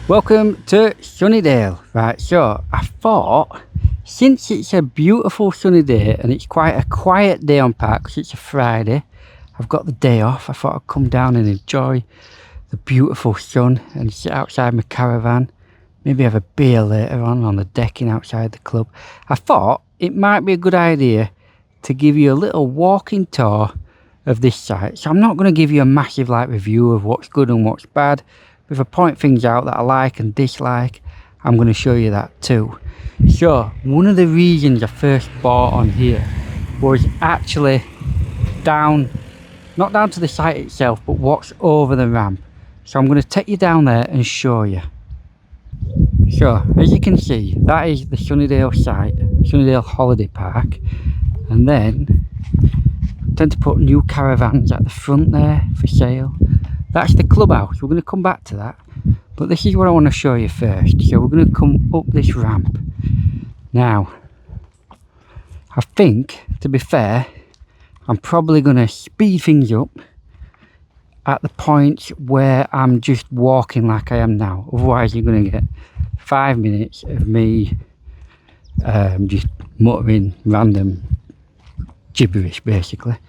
Welcome to Sunnydale. Right, so I thought, since it's a beautiful sunny day and it's quite a quiet day on park because it's a Friday, I've got the day off. I thought I'd come down and enjoy the beautiful sun and sit outside my caravan, maybe have a beer later on the decking outside the club. I thought it might be a good idea to give you a little walking tour of this site. So I'm not going to give you a massive review of what's good and what's bad. If I point things out that I like and dislike, I'm going to show you that too. So one of the reasons I first bought on here was actually not down to the site itself, but what's over the ramp. So I'm going to take you down there and show you. So as you can see, that is the Sunnydale site, Sunnydale Holiday Park, and then I tend to put new caravans at the front there for sale. That's the clubhouse. We're going to come back to that, but this is what I want to show you first. So we're going to come up this ramp. Now I think, to be fair, I'm probably going to speed things up at the point where I'm just walking like I am now. Otherwise you're going to get 5 minutes of me just muttering random gibberish basically.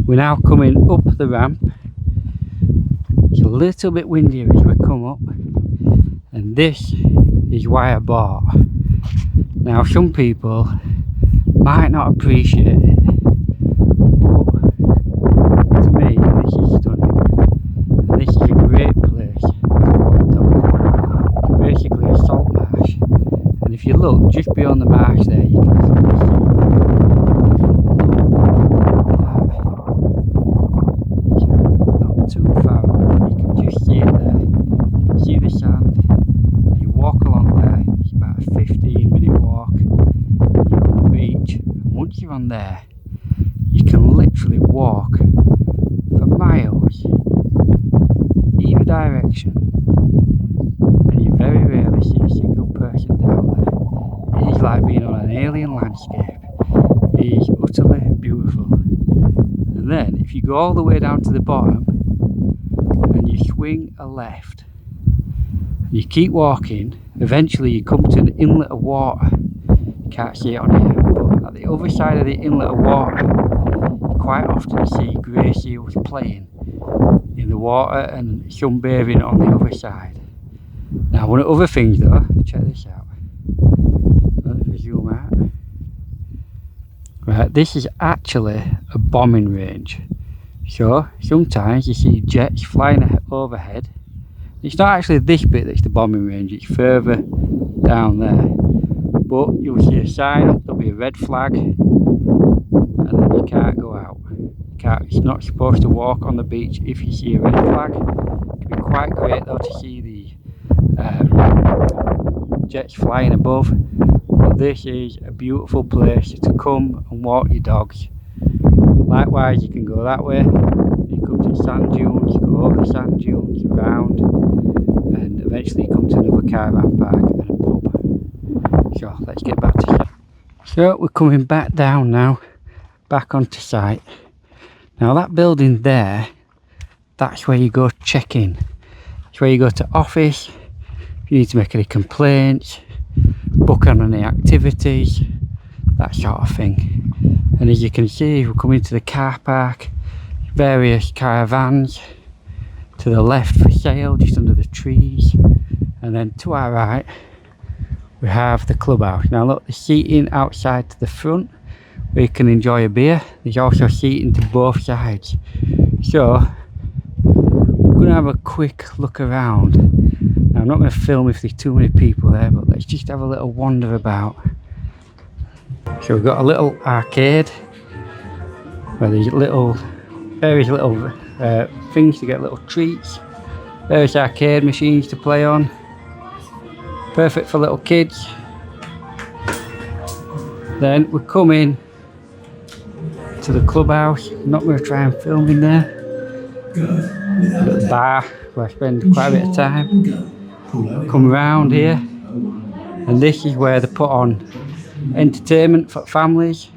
We're now coming up the ramp. It's a little bit windier as we come up, and this is why I bought. Now some people might not appreciate it, but to me this is stunning, and this is a great place to walk the dog. It's basically a salt marsh, and if you look just beyond the marsh there, you can see the sea. Not too far, you can just see it there. You can see the sand, and you walk along there. It's about a 15-minute walk, and you're on the beach. And once you're on there, you can literally walk for miles, either direction, and you very rarely see a single person down there. It is like being on an alien landscape. It is utterly beautiful. And then if you go all the way down to the bottom and you swing a left and you keep walking, eventually you come to an inlet of water. You can't see it on here, but at the other side of the inlet of water you quite often see grey seals playing in the water and sunbathing on the other side. Now one of the other things though, check this out. Let me zoom out. Right, this is actually a bombing range. So sometimes you see jets flying overhead. It's not actually this bit that's the bombing range, it's further down there. But you'll see a sign up, there'll be a red flag, and then you can't go out. It's not supposed to walk on the beach if you see a red flag. It can be quite great though to see the jets flying above. But this is a beautiful place to come and walk your dogs. Likewise, you can go that way, you come to sand dunes, go over the sand dunes, around, and eventually you come to another caravan park and a pub. So let's get back to site. So we're coming back down now, back onto site. Now that building there, that's where you go check in. It's where you go to office, if you need to make any complaints, book on any activities, that sort of thing. And as you can see, we're coming to the car park, various caravans to the left for sale just under the trees, and then to our right we have the clubhouse. Now look, the seating outside to the front where you can enjoy a beer. There's also seating to both sides. So we're going to have a quick look around. Now I'm not going to film if there's too many people there, but let's just have a little wander about. So we've got a little arcade where there's various little things to get little treats, various arcade machines to play on, perfect for little kids. Then we come in to the clubhouse. I'm not going to try and film in there. We've got the bar where I spend quite a bit of time. Come around here, and this is where they put on entertainment for families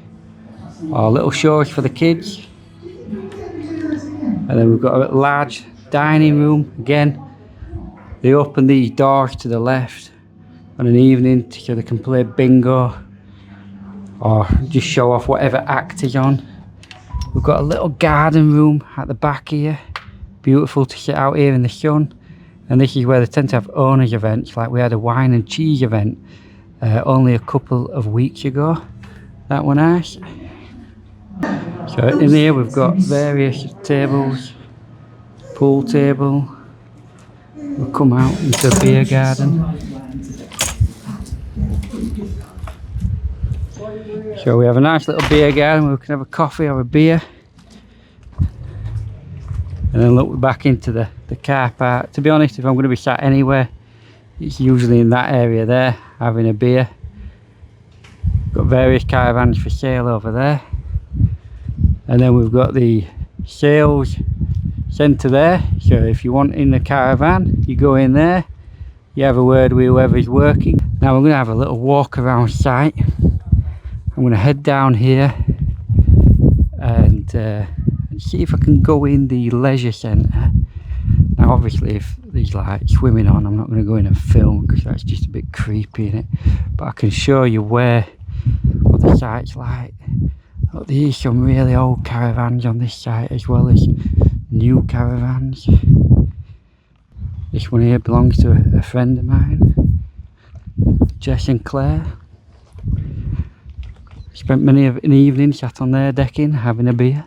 or little shows for the kids. And then we've got a large dining room again, They open these doors to the left on an evening so they can play bingo or just show off whatever act is on. We've got a little garden room at the back here. Beautiful to sit out here in the sun. And this is where they tend to have owners events, like we had a wine and cheese event only a couple of weeks ago. That one nice. So in here we've got various tables, pool table. We'll come out into the beer garden. So we have a nice little beer garden where we can have a coffee or a beer. And then look, we're back into the car park. To be honest, if I'm going to be sat anywhere, it's usually in that area there, having a beer. Got various caravans for sale over there. And then we've got the sales centre there. So if you want in the caravan, you go in there, you have a word with whoever's working. Now we're going to have a little walk around site. I'm going to head down here and see if I can go in the leisure centre. Now obviously if there's like swimming on, I'm not going to go in and film because that's just a bit creepy, innit? But I can show you what the site's like. Look, there's some really old caravans on this site as well as new caravans. This one here belongs to a friend of mine, Jess and Claire. Spent many of an evening sat on their decking having a beer.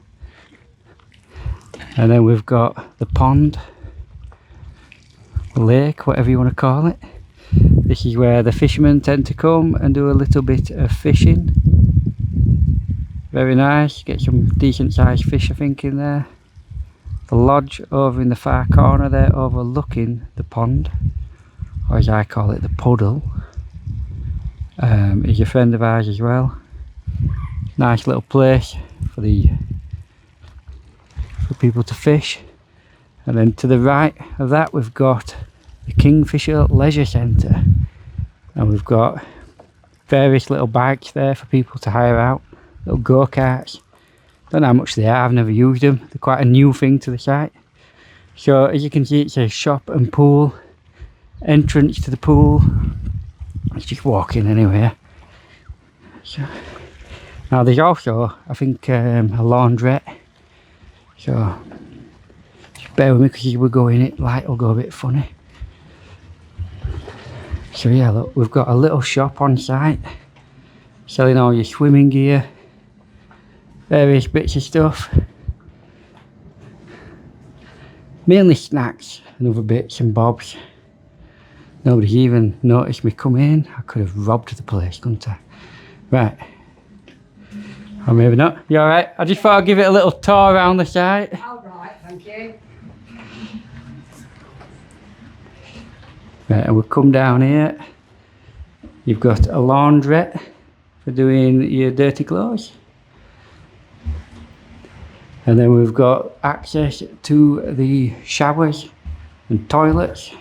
And then we've got the pond, the lake, whatever you want to call it. This is where the fishermen tend to come and do a little bit of fishing. Very nice, get some decent sized fish I think in there. The lodge over in the far corner there overlooking the pond, or as I call it, the puddle, is a friend of ours as well. Nice little place for people to fish. And then to the right of that we've got the Kingfisher Leisure Centre, and we've got various little bikes there for people to hire out, little go-karts. Don't know how much they are, I've never used them, they're quite a new thing to the site. So as you can see, it says shop and pool, entrance to the pool. Let's just walk in anyway. So now there's also, I think, a laundrette. So just bear with me because we're going it, light will go a bit funny. So yeah, look, we've got a little shop on site selling all your swimming gear, various bits of stuff, mainly snacks and other bits and bobs. Nobody's even noticed me come in. I could have robbed the place, couldn't I? Right. Or maybe not. You alright? I just thought I'd give it a little tour around the site. Alright, thank you. Right, and we've come down here. You've got a laundrette for doing your dirty clothes. And then we've got access to the showers and toilets.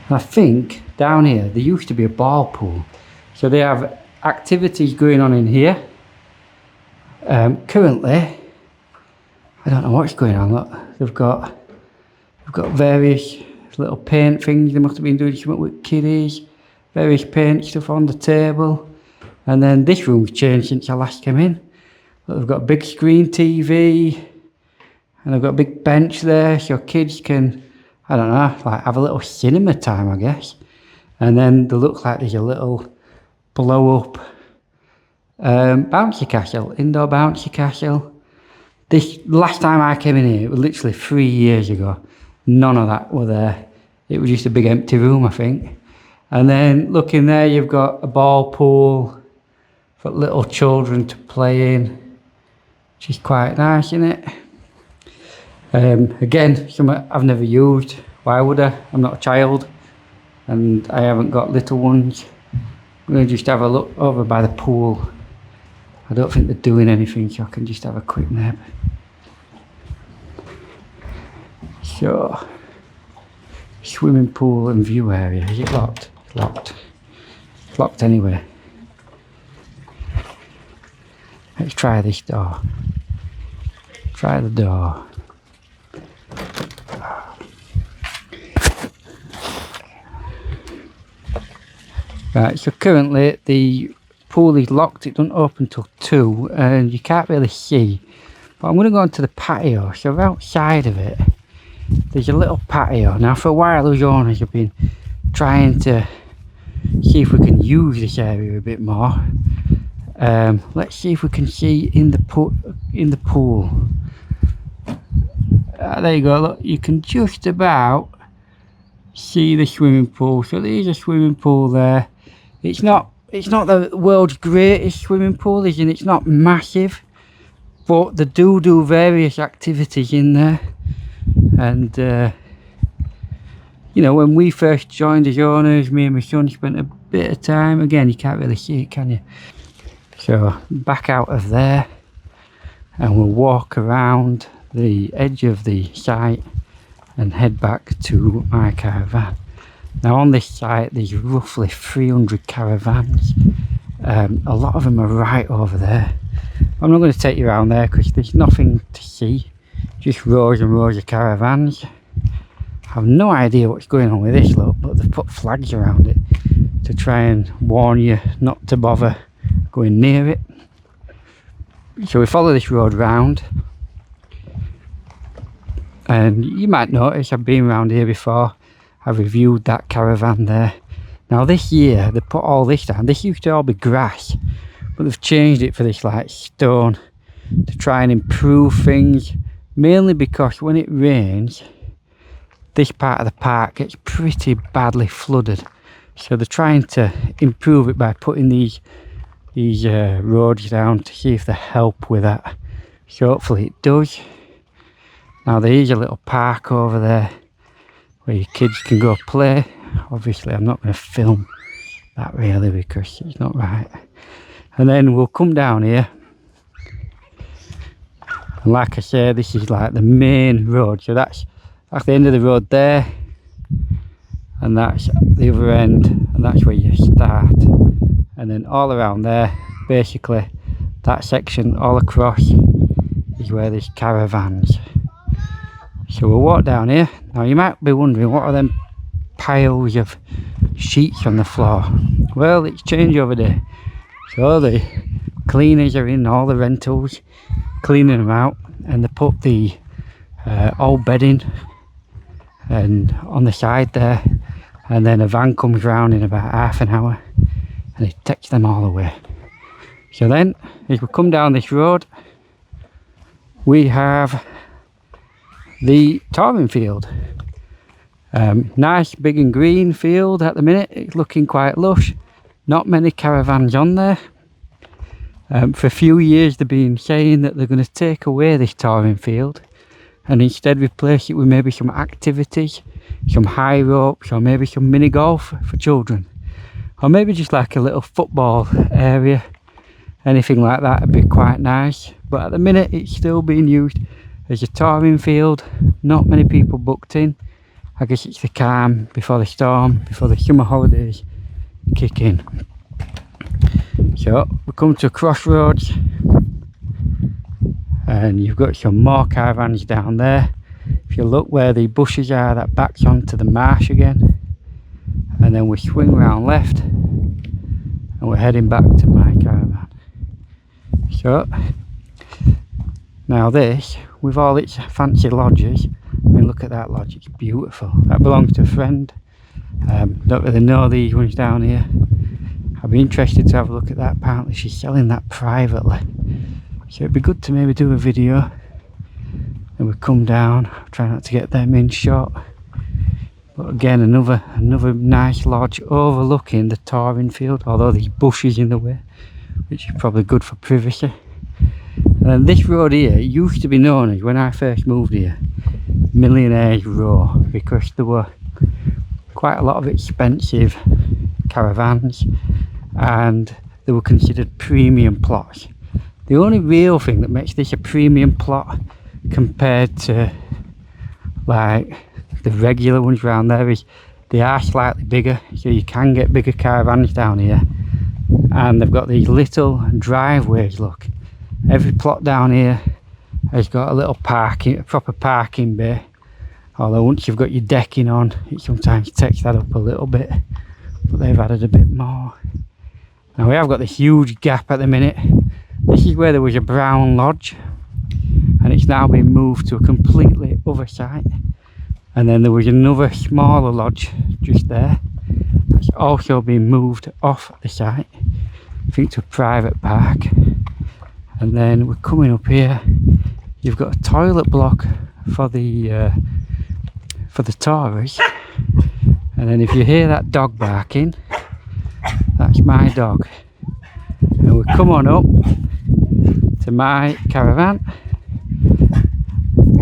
I think down here there used to be a ball pool. So they have activities going on in here. Currently, I don't know what's going on. Look, they've got various little paint things. They must have been doing something with kiddies. Various paint stuff on the table. And then this room's changed since I last came in. Look, they've got a big screen TV. And they've got a big bench there so kids can, I don't know, like have a little cinema time, I guess. And then they look like there's a little blow up bouncy castle, indoor bouncy castle. This last time I came in here, it was literally 3 years ago. None of that were there. It was just a big empty room, I think. And then look in there, you've got a ball pool for little children to play in, which is quite nice, isn't it? Again, something I've never used. Why would I? I'm not a child and I haven't got little ones. I'm going to just have a look over by the pool. I don't think they're doing anything, so I can just have a quick nap. So, swimming pool and view area. Is it locked? It's locked. It's locked anyway. Let's try this door. Try the door. Right, so currently the pool is locked, it doesn't open till 2 and you can't really see. But I'm going to go onto the patio. So outside of it, there's a little patio. Now for a while those owners have been trying to see if we can use this area a bit more. Let's see if we can see in the pool. There you go, look, you can just about see the swimming pool. So there's a swimming pool there. It's not the world's greatest swimming pool, as in it's not massive, but they do various activities in there. And you know, when we first joined as owners, me and my son spent a bit of time. Again, you can't really see it, can you? So back out of there, and we'll walk around the edge of the site and head back to my caravan. Now on this site there's roughly 300 caravans. A lot of them are right over there. I'm not going to take you around there because there's nothing to see, just rows and rows of caravans. I have no idea what's going on with this lot, but they've put flags around it to try and warn you not to bother going near it. So we follow this road round, and you might notice I've been around here before. I've reviewed that caravan there. Now this year they put all this down. This used to all be grass, but they've changed it for this like stone to try and improve things, mainly because when it rains this part of the park gets pretty badly flooded. So they're trying to improve it by putting these roads down to see if they help with that. So hopefully it does. Now there is a little park over there where your kids can go play. Obviously I'm not going to film that really because it's not right. And then we'll come down here, and like I said, this is like the main road. So that's the end of the road there, and that's the other end, and that's where you start. And then all around there, basically that section all across is where there's caravans. So we'll walk down here. Now you might be wondering, what are them piles of sheets on the floor? Well, it's changeover day, so the cleaners are in all the rentals cleaning them out, and they put the old bedding and on the side there, and then a van comes round in about half an hour and it takes them all away. So then as we come down this road we have the touring field. Nice big and green field at the minute. It's looking quite lush, not many caravans on there. For a few years they've been saying that they're going to take away this touring field and instead replace it with maybe some activities, some high ropes, or maybe some mini golf for children, or maybe just like a little football area. Anything like that would be quite nice, but at the minute it's still being used as a touring field. Not many people booked in. I guess it's the calm before the storm, before the summer holidays kick in. So we come to a crossroads, and you've got some more caravans down there. If you look where the bushes are, that backs onto the marsh again, and then we swing around left and we're heading back to my caravan. So now this, with all its fancy lodges, I mean look at that lodge, it's beautiful. That belongs to a friend. Don't really know these ones down here. I'd be interested to have a look at that. Apparently she's selling that privately, so it'd be good to maybe do a video. And we come down, try not to get them in shot. But again, another nice lodge overlooking the touring field, although there's bushes in the way, which is probably good for privacy. And then this road here used to be known as, when I first moved here, Millionaire Row, because there were quite a lot of expensive caravans and they were considered premium plots. The only real thing that makes this a premium plot compared to like the regular ones around there is they are slightly bigger, so you can get bigger caravans down here, and they've got these little driveways. Look, every plot down here has got a little parking, a proper parking bay, although once you've got your decking on it sometimes takes that up a little bit. but they've added a bit more. Now we have got this huge gap at the minute. This is where there was a brown lodge, and it's now been moved to a completely other site. And then there was another smaller lodge just there. It's also been moved off the site, I think to a private park. And then we're coming up here. You've got a toilet block for the Tories. And then if you hear that dog barking, that's my dog. And we come on up to my caravan,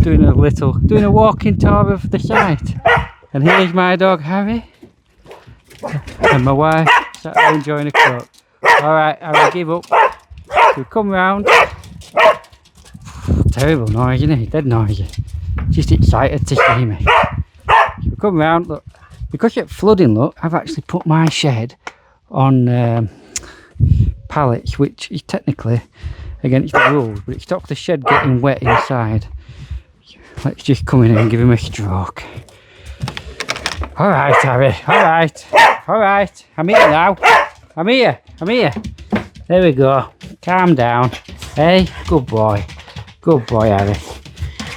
doing a walking tour of the site. And here's my dog Harry, and my wife sat there enjoying a coke. Alright, Harry, give up. So we come round. Terrible noise, isn't it? Dead noisy. Just excited to see me. So we come round, look. Because it's flooding, look, I've actually put my shed on pallets, which is technically against the rules, but it stops the shed getting wet inside. Let's just come in here and give him a stroke. Alright, Harry, alright, I'm here now. I'm here. There we go. Calm down. Hey, good boy, Harry.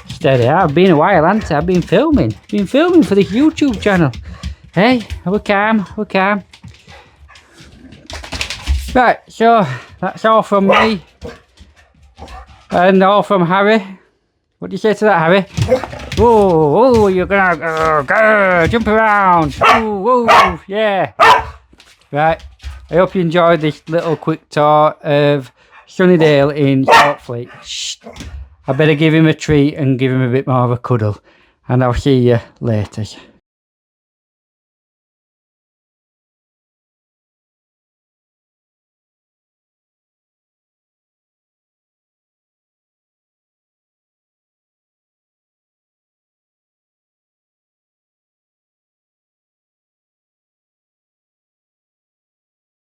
Steady. I've been a while, haven't I? I've been filming for this YouTube channel. Hey, we're calm. Right, so that's all from me. And all from Harry. What do you say to that, Harry? Whoa, you're gonna jump around. Whoa, yeah. Right, I hope you enjoyed this little quick tour of Sunnydale in Shortfleet. Shh. I better give him a treat and give him a bit more of a cuddle. And I'll see you later.